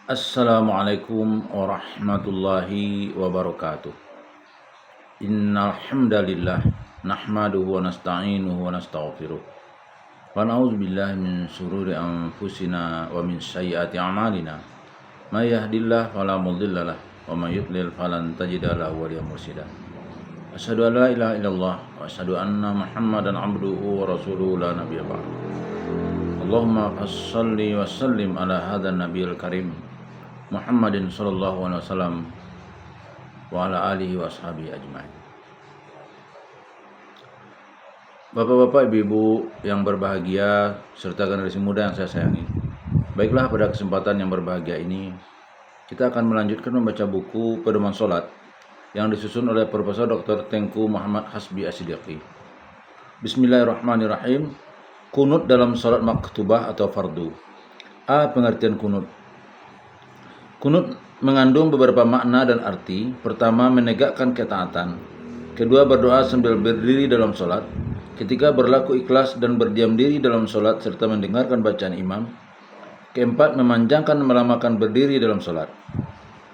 Assalamualaikum warahmatullahi wabarakatuh. Innal hamdalillah nahmaduhu wa nasta'inuhu wa nastaghfiruh. Wa na'udzu billahi min shururi anfusina wa min sayyiati a'malina. May yahdihillahu fala mudhillalah wa may yudlil falan tajida lahu waliyyan mursyida. Asyhadu an la ilaha illallah wa asyhadu anna Muhammadan abduhu wa rasuluhu la nabiyya ba'd. Allahumma shalli wa sallim ala hadzal nabiyil karim Muhammadin sallallahu alaihi wasallam wa ala alihi wa ashabihi ajma'in. Bapak-bapak, ibu-ibu yang berbahagia serta generasi muda yang saya sayangi. Baiklah, pada kesempatan yang berbahagia ini kita akan melanjutkan membaca buku Pedoman Salat yang disusun oleh Profesor Dr. Tengku Muhammad Hasbi As-Siddiqi. Bismillahirrahmanirrahim. Kunut dalam salat maktubah atau fardu. A. Pengertian kunut. Kunut mengandung beberapa makna dan arti. Pertama, menegakkan ketaatan. Kedua, berdoa sambil berdiri dalam sholat. Ketiga, berlaku ikhlas dan berdiam diri dalam sholat serta mendengarkan bacaan imam. Keempat, memanjangkan melamakan berdiri dalam sholat.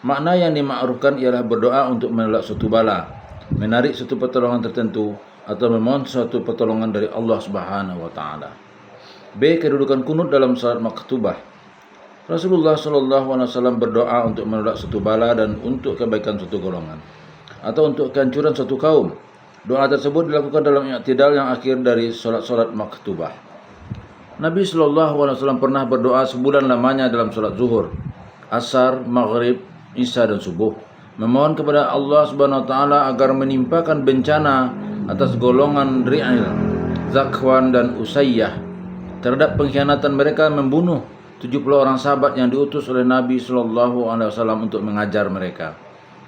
Makna yang dima'rufkan ialah berdoa untuk menolak suatu bala, menarik suatu pertolongan tertentu, atau memohon suatu pertolongan dari Allah Subhanahu wa Ta'ala. B. Kedudukan kunut dalam sholat maktubah. Rasulullah SAW berdoa untuk menolak suatu bala dan untuk kebaikan suatu golongan atau untuk kehancuran suatu kaum. Doa tersebut dilakukan dalam i'tidal yang akhir dari solat-solat maktubah. Nabi SAW pernah berdoa sebulan lamanya dalam solat zuhur, asar, maghrib, isya dan subuh, memohon kepada Allah Subhanahu wa Ta'ala agar menimpakan bencana atas golongan Ri'il, Zakwan dan Usayyah terhadap pengkhianatan mereka membunuh 70 orang sahabat yang diutus oleh Nabi SAW untuk mengajar mereka.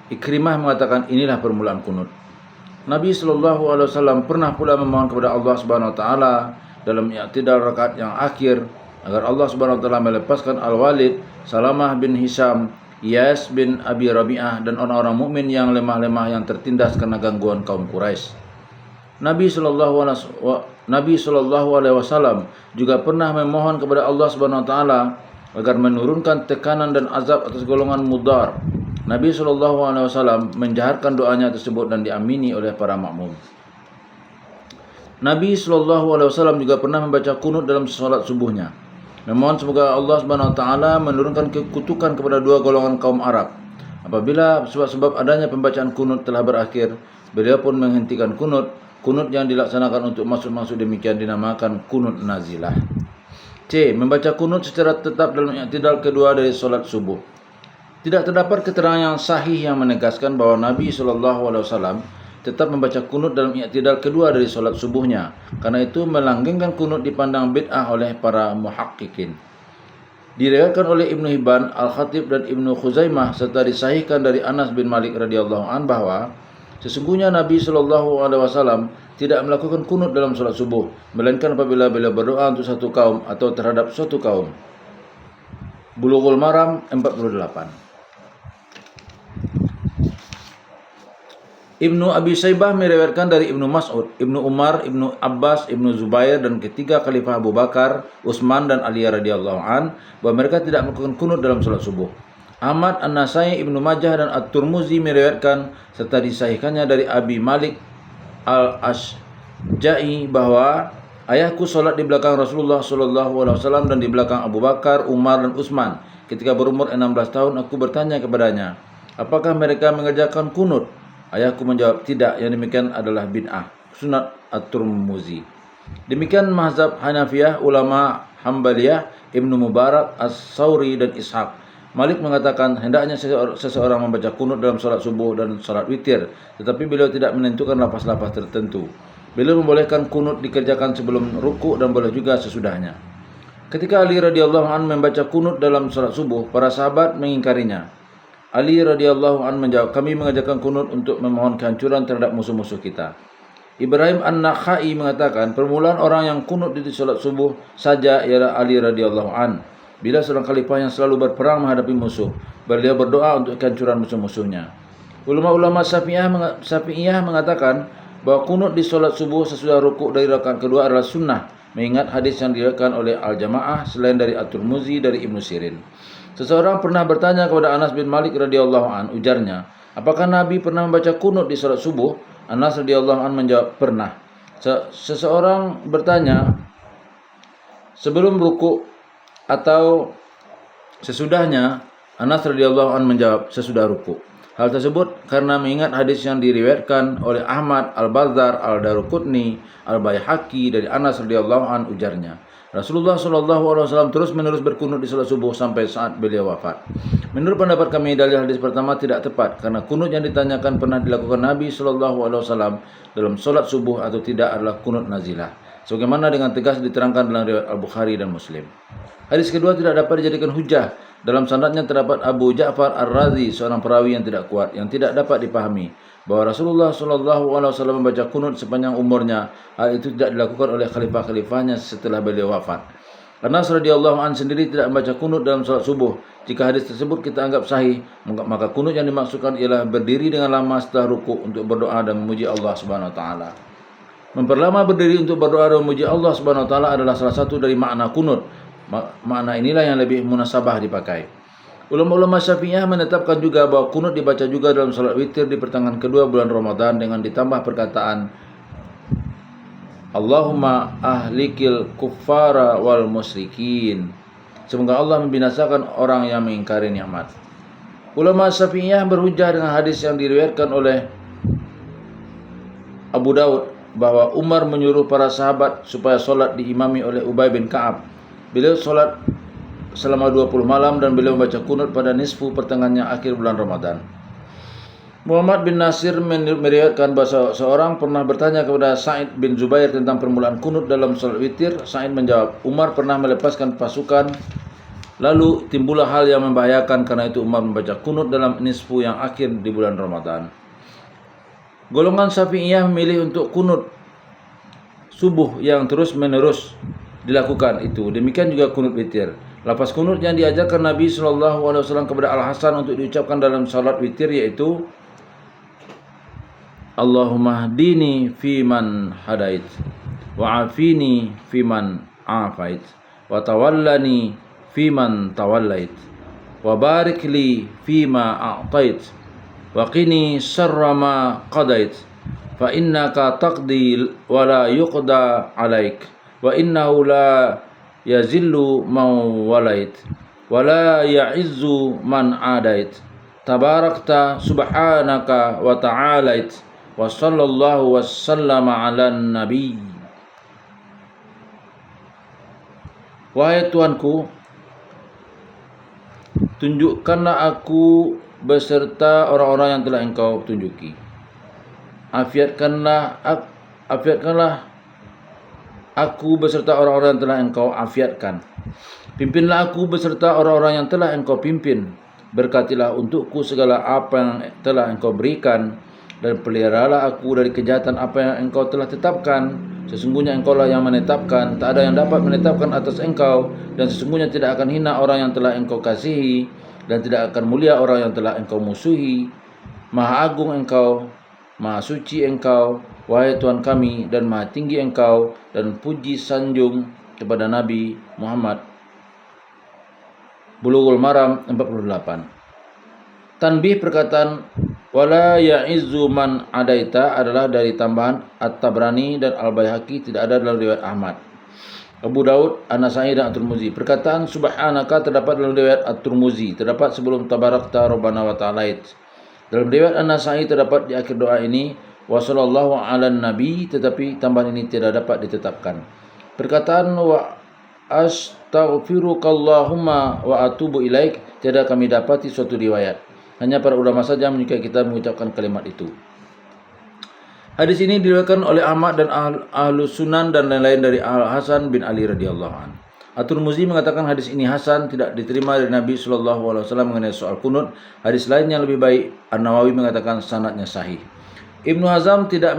Ikrimah mengatakan inilah permulaan kunut. Nabi SAW pernah pula memohon kepada Allah Subhanahu Wa Taala dalam i'tidal rakaat yang akhir agar Allah Subhanahu Wa Taala melepaskan Al-Walid, Salamah bin Hisham, Iyas bin Abi Rabi'ah dan orang-orang mukmin yang lemah-lemah yang tertindas karena gangguan kaum Quraisy. Nabi Shallallahu Alaihi Wasallam juga pernah memohon kepada Allah Subhanahu Wa Taala agar menurunkan tekanan dan azab atas golongan Mudar. Nabi Shallallahu Alaihi Wasallam menjaharkan doanya tersebut dan diamini oleh para makmum. Nabi Shallallahu Alaihi Wasallam juga pernah membaca kunut dalam salat subuhnya, memohon semoga Allah Subhanahu Wa Taala menurunkan kekutukan kepada dua golongan kaum Arab. Apabila sebab-sebab adanya pembacaan kunut telah berakhir, beliau pun menghentikan kunut. Kunut yang dilaksanakan untuk maksud-maksud demikian dinamakan kunut nazilah. C. Membaca kunut secara tetap dalam i'tidal kedua dari solat subuh. Tidak terdapat keterangan yang sahih yang menegaskan bahwa Nabi SAW tetap membaca kunut dalam i'tidal kedua dari solat subuhnya. Karena itu melanggengkan kunut dipandang bid'ah oleh para muhaqqiqin. Diriwayatkan oleh Ibnu Hibban, Al-Khatib dan Ibnu Khuzaimah serta disahihkan dari Anas bin Malik radhiyallahu an bahwa sesungguhnya Nabi SAW tidak melakukan kunut dalam salat subuh, melainkan apabila beliau berdoa untuk satu kaum atau terhadap suatu kaum. Bulughul Maram 48. Ibnu Abi Saibah meriwayatkan dari Ibnu Mas'ud, Ibnu Umar, Ibnu Abbas, Ibnu Zubair dan ketiga khalifah Abu Bakar, Utsman dan Ali radhiyallahu an bahwa mereka tidak melakukan kunut dalam salat subuh. Ahmad, An-Nasai, Ibnu Majah dan At-Tirmizi meriwayatkan serta disahihkannya dari Abi Malik Al-Asja'i bahwa ayahku salat di belakang Rasulullah SAW dan di belakang Abu Bakar, Umar dan Utsman. Ketika berumur 16 tahun aku bertanya kepadanya, apakah mereka mengerjakan kunut? Ayahku menjawab tidak, yang demikian adalah bid'ah. Sunat At-Tirmizi. Demikian mazhab Hanafiyah, ulama Hambaliyah, Ibnu Mubarak, As-Sauri dan Ishaq. Malik mengatakan hendaknya seseorang membaca kunut dalam salat subuh dan salat witir, tetapi beliau tidak menentukan lafaz-lafaz tertentu. Beliau membolehkan kunut dikerjakan sebelum ruku dan boleh juga sesudahnya. Ketika Ali radhiyallahu an membaca kunut dalam salat subuh, para sahabat mengingkarinya. Ali radhiyallahu an menjawab, kami mengajarkan kunut untuk memohon kehancuran terhadap musuh-musuh kita. Ibrahim An-Nakhai mengatakan permulaan orang yang kunut di salat subuh saja ialah Ali radhiyallahu an. Bila seorang khalifah yang selalu berperang menghadapi musuh, beliau berdoa untuk kehancuran musuh-musuhnya. Ulama-ulama Syafi'iyah mengatakan bahwa kunut di solat subuh sesudah rukuk dari rakaat kedua adalah sunnah, mengingat hadis yang diriwayatkan oleh Al-Jamaah selain dari At-Tirmizi dari Ibnu Sirin. Seseorang pernah bertanya kepada Anas bin Malik radhiyallahu an, ujarnya, apakah Nabi pernah membaca kunut di salat subuh? Anas radhiyallahu an menjawab, pernah. Seseorang bertanya, sebelum ruku atau sesudahnya? Anas radhiyallahu an menjawab, sesudah ruku. Hal tersebut karena mengingat hadis yang diriwayatkan oleh Ahmad, Al-Bazzar, Al-Daruqutni, Al-Baihaqi dari Anas radhiyallahu an, ujarnya, Rasulullah SAW terus-menerus berkunut di salat subuh sampai saat beliau wafat. Menurut pendapat kami, dalil hadis pertama tidak tepat karena kunut yang ditanyakan pernah dilakukan Nabi SAW dalam salat subuh atau tidak adalah kunut nazilah, sebagaimana dengan tegas diterangkan dalam riwayat Al-Bukhari dan Muslim. Hadis kedua tidak dapat dijadikan hujah. Dalam sanadnya terdapat Abu Ja'far Ar-Razi, seorang perawi yang tidak kuat, yang tidak dapat dipahami bahwa Rasulullah SAW membaca kunut sepanjang umurnya. Hal itu tidak dilakukan oleh khalifah-khalifahnya setelah beliau wafat. Anas radhiyallahu an sendiri tidak membaca kunut dalam salat subuh. Jika hadis tersebut kita anggap sahih, maka kunut yang dimaksudkan ialah berdiri dengan lama setelah ruku untuk berdoa dan memuji Allah Subhanahu wa taala. Memperlama berdiri untuk berdoa dan memuji Allah Subhanahu wa taala adalah salah satu dari makna kunut. Makna inilah yang lebih munasabah dipakai. Ulama-ulama Syafi'iyah menetapkan juga bahwa kunut dibaca juga dalam salat witir di pertengahan kedua bulan Ramadan dengan ditambah perkataan Allahumma ahlikil kuffara wal musyrikin. Semoga Allah membinasakan orang yang mengingkari nikmat. Ulama Syafi'iyah berhujjah dengan hadis yang diriwayatkan oleh Abu Daud bahwa Umar menyuruh para sahabat supaya solat diimami oleh Ubay bin Ka'ab. Beliau solat selama 20 malam dan beliau membaca kunut pada nisfu pertengahannya akhir bulan Ramadan. Muhammad bin Nasir meriwayatkan bahwa seorang pernah bertanya kepada Sa'id bin Zubair tentang permulaan kunut dalam salat witir. Sa'id menjawab, Umar pernah melepaskan pasukan, lalu timbullah hal yang membahayakan, karena itu Umar membaca kunut dalam nisfu yang akhir di bulan Ramadan. Golongan Syafi'iyah memilih untuk kunut subuh yang terus-menerus dilakukan itu. Demikian juga kunut witir. Lafaz kunut yang diajarkan Nabi SAW kepada Al-Hasan untuk diucapkan dalam salat witir yaitu Allahumma hdini fiman hadait wa afini fiman afait wa tawallani fiman tawallait wa barik li fima a'tait wa qini syarra ma qadait fa innaka taqdi wa la yuqda alaik wa innahu la yazillu man walait wa la ya'izzu man adait tabarakta subhanaka wa ta'alait wa sallallahu wassallama ala nabi. Wahai Tuanku, tunjukkanlah aku beserta orang-orang yang telah Engkau tunjuki. Afiatkanlah aku beserta orang-orang yang telah Engkau afiatkan. Pimpinlah aku beserta orang-orang yang telah Engkau pimpin. Berkatilah untukku segala apa yang telah Engkau berikan, dan peliharalah aku dari kejahatan apa yang Engkau telah tetapkan. Sesungguhnya Engkau lah yang menetapkan, tak ada yang dapat menetapkan atas Engkau, dan sesungguhnya tidak akan hina orang yang telah Engkau kasihi, dan tidak akan mulia orang yang telah Engkau musuhi. Maha agung Engkau, maha suci Engkau, wahai Tuhan kami, dan maha tinggi Engkau, dan puji sanjung kepada Nabi Muhammad. Bulughul Maram 48. Tanbih perkataan wala ya'izzu man adaita adalah dari tambahan At-Tabrani dan Al-Baihaqi, tidak ada dalam riwayat Ahmad, Abu Daud, An-Nasa'i dan At-Tirmizi. Perkataan subhanaka terdapat dalam riwayat At-Tirmizi, terdapat sebelum tabarakta rabbana wa ta'alait. Dalam riwayat An-Nasa'i terdapat di akhir doa ini wa sallallahu ala nabi, tetapi tambahan ini tidak dapat ditetapkan. Perkataan wa astaghfirukallahumma wa atubu ilaik tidak kami dapati suatu riwayat. Hanya para ulama saja menyukai kita mengucapkan kalimat itu. Hadis ini diriwayatkan oleh Ahmad dan Ahlus Sunan dan lain-lain dari Al-Hasan bin Ali radhiyallahu anhu. At-Tirmizi mengatakan hadis ini hasan, tidak diterima dari Nabi SAW mengenai soal kunut. Hadis lain yang lebih baik, An-Nawawi mengatakan sanadnya sahih. Ibnu Hazm tidak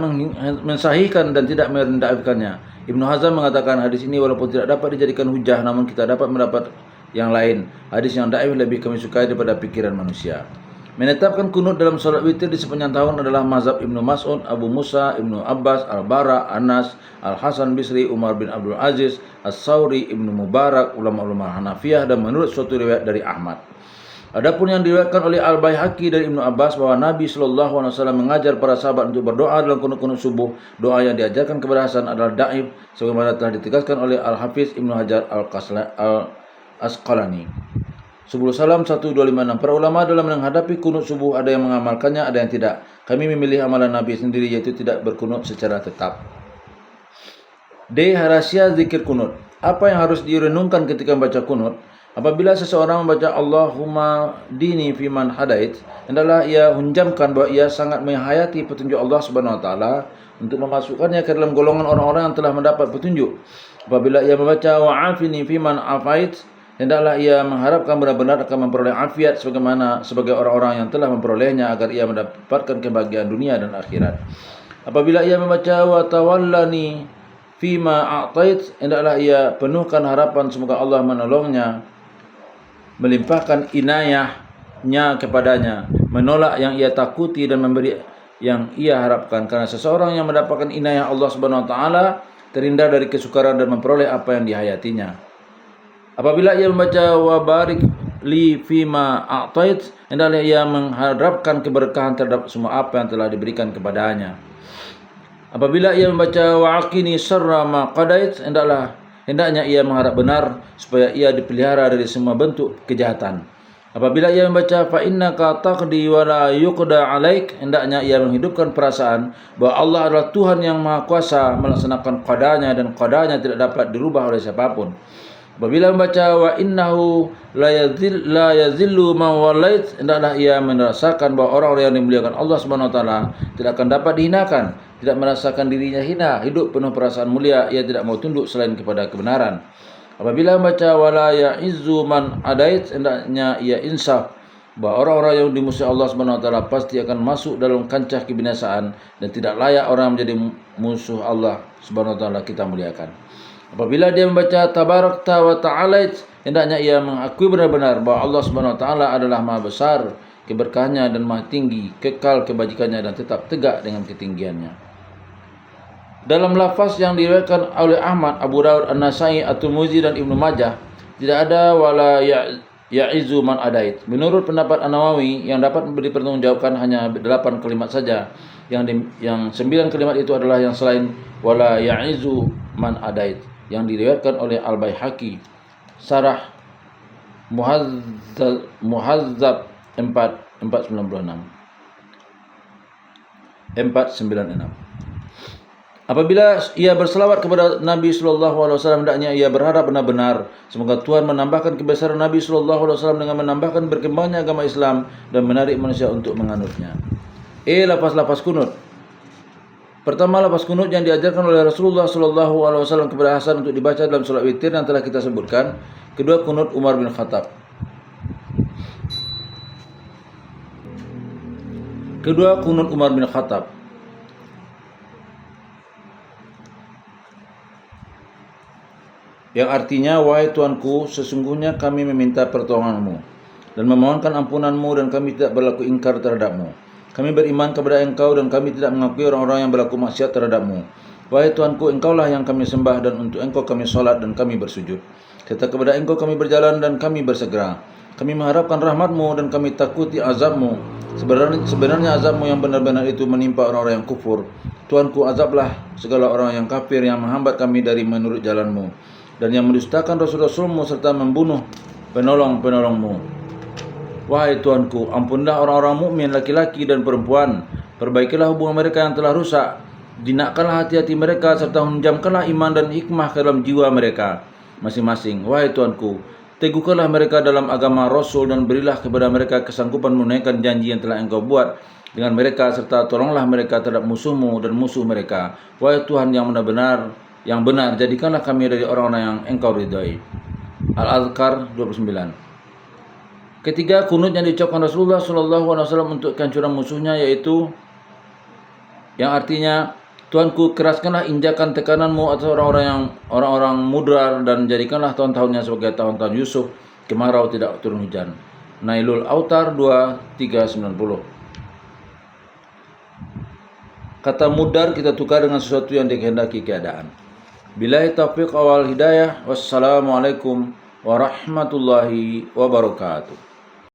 mensahihkan dan tidak merendahkannya. Ibnu Hazm mengatakan hadis ini walaupun tidak dapat dijadikan hujah, namun kita dapat mendapat yang lain. Hadis yang dhaif lebih kami sukai daripada pikiran manusia. Menetapkan kunut dalam salat witir di sepanjang tahun adalah mazhab Ibnu Mas'ud, Abu Musa, Ibnu Abbas, Al-Bara, Anas, Al-Hasan Bisri, Umar bin Abdul Aziz, As-Sauri, Ibnu Mubarak, ulama-ulama Hanafiyah, dan menurut suatu riwayat dari Ahmad. Adapun yang diriwayatkan oleh Al-Baihaqi dari Ibnu Abbas bahwa Nabi SAW mengajar para sahabat untuk berdoa dalam kunut-kunut subuh, doa yang diajarkan kepada Hasan adalah dhaif sebagaimana telah ditegaskan oleh Al-Hafiz Ibnu Hajar Al-Asqalani. Subul Salam 1256. Para ulama dalam menghadapi kunut subuh ada yang mengamalkannya, ada yang tidak. Kami memilih amalan Nabi sendiri, yaitu tidak berkunut secara tetap. D. Rahasia zikir kunut. Apa yang harus direnungkan ketika membaca kunut? Apabila seseorang membaca Allahumma dini fiman hadait, hendaklah ia hunjamkan bahwa ia sangat menghayati petunjuk Allah Subhanahu wa taala untuk memasukkannya ke dalam golongan orang-orang yang telah mendapat petunjuk. Apabila ia membaca wa'afini fiman afait, hendaklah ia mengharapkan benar-benar akan memperoleh afiat sebagaimana sebagai orang-orang yang telah memperolehnya agar ia mendapatkan kebahagiaan dunia dan akhirat. Apabila ia membaca wa tawallani fima a'tait, hendaklah ia penuhkan harapan semoga Allah menolongnya, melimpahkan inayahnya kepadanya, menolak yang ia takuti dan memberi yang ia harapkan, karena seseorang yang mendapatkan inayah Allah Subhanahu wa taala terhindar dari kesukaran dan memperoleh apa yang dihayatinya. Apabila ia membaca wa barik li fima a'tait, hendaklah ia mengharapkan keberkahan terhadap semua apa yang telah diberikan kepadanya. Apabila ia membaca wa aqini syarra ma qadait, hendaknya ia mengharap benar supaya ia dipelihara dari semua bentuk kejahatan. Apabila ia membaca fa innaka taqdi wa la yuqda alaik, hendaknya ia menghidupkan perasaan bahwa Allah adalah Tuhan yang Maha Kuasa melaksanakan qadanya dan qadanya tidak dapat dirubah oleh siapapun. Apabila membaca wa innahu la yazillu man walait, hendaklah ia merasakan bahwa orang-orang yang dimuliakan Allah Subhanahu wa taala tidak akan dapat dihinakan, tidak merasakan dirinya hina, hidup penuh perasaan mulia, ia tidak mau tunduk selain kepada kebenaran. Apabila membaca wala ya'izzu man adait, hendaknya ia insaf bahwa orang-orang yang dimusuhi Allah Subhanahu wa taala pasti akan masuk dalam kancah kebinasaan dan tidak layak orang menjadi musuh Allah Subhanahu wa taala kita muliakan. Apabila dia membaca tabarakta wa ta'alait, hendaknya ia mengakui benar-benar bahwa Allah Subhanahu wa taala adalah Maha besar keberkahannya dan Maha tinggi, kekal kebajikannya dan tetap tegak dengan ketinggiannya. Dalam lafaz yang diriwayatkan oleh Ahmad, Abu Daud, An-Nasai, At-Tirmidzi dan Ibnu Majah, tidak ada wala ya'izu man adait. Menurut pendapat An-Nawawi, yang dapat dipertanggungjawabkan hanya 8 kalimat saja. Yang 9 kalimat itu adalah yang selain wala ya'izu man adait, yang diriwayatkan oleh Al-Baihaqi, Sarah Muhazzab 496. Apabila ia berselawat kepada Nabi SAW, hendaknya ia berharap benar-benar semoga Tuhan menambahkan kebesaran Nabi SAW dengan menambahkan berkembangnya agama Islam dan menarik manusia untuk menganutnya. Lafaz-lafaz kunut. Pertama, lafaz kunut yang diajarkan oleh Rasulullah SAW kepada Hasan untuk dibaca dalam salat witir yang telah kita sebutkan. Kedua, kunut Umar bin Khattab. Yang artinya, wahai Tuanku, sesungguhnya kami meminta pertolonganmu dan memohonkan ampunanmu, dan kami tidak berlaku ingkar terhadapmu. Kami beriman kepada Engkau dan kami tidak mengakui orang-orang yang berlaku maksiat terhadapmu. Wahai Tuanku, Engkaulah yang kami sembah dan untuk Engkau kami solat dan kami bersujud. Serta kepada Engkau kami berjalan dan kami bersegera. Kami mengharapkan rahmat-Mu dan kami takuti azab-Mu. Sebenarnya azab-Mu yang benar-benar itu menimpa orang-orang yang kufur. Tuanku, azablah segala orang yang kafir yang menghambat kami dari menurut jalan-Mu dan yang mendustakan Rasul-Rasul-Mu serta membunuh penolong-penolong-Mu. Wahai Tuanku, ampunlah orang-orang mukmin laki-laki dan perempuan. Perbaikilah hubungan mereka yang telah rusak. Jinakkanlah hati-hati mereka serta hunjamkanlah iman dan hikmah ke dalam jiwa mereka masing-masing. Wahai Tuanku, teguhkanlah mereka dalam agama Rasul dan berilah kepada mereka kesanggupan menunaikan janji yang telah Engkau buat dengan mereka, serta tolonglah mereka terhadap musuh-Mu dan musuh mereka. Wahai Tuhan yang benar, jadikanlah kami dari orang-orang yang Engkau ridhai. Al-Azkar 29. Ketiga, kunut yang diucapkan Rasulullah SAW untuk kehancuran musuhnya, yaitu yang artinya, Tuanku, keraskanlah injakan tekananmu atas orang-orang mudrar dan jadikanlah tahun-tahunnya sebagai tahun-tahun Yusuf, kemarau tidak turun hujan. Nailul Autar 2390. Kata mudar kita tukar dengan sesuatu yang dikehendaki keadaan. Billahi taufiq wal hidayah. Wassalamualaikum warahmatullahi wabarakatuh.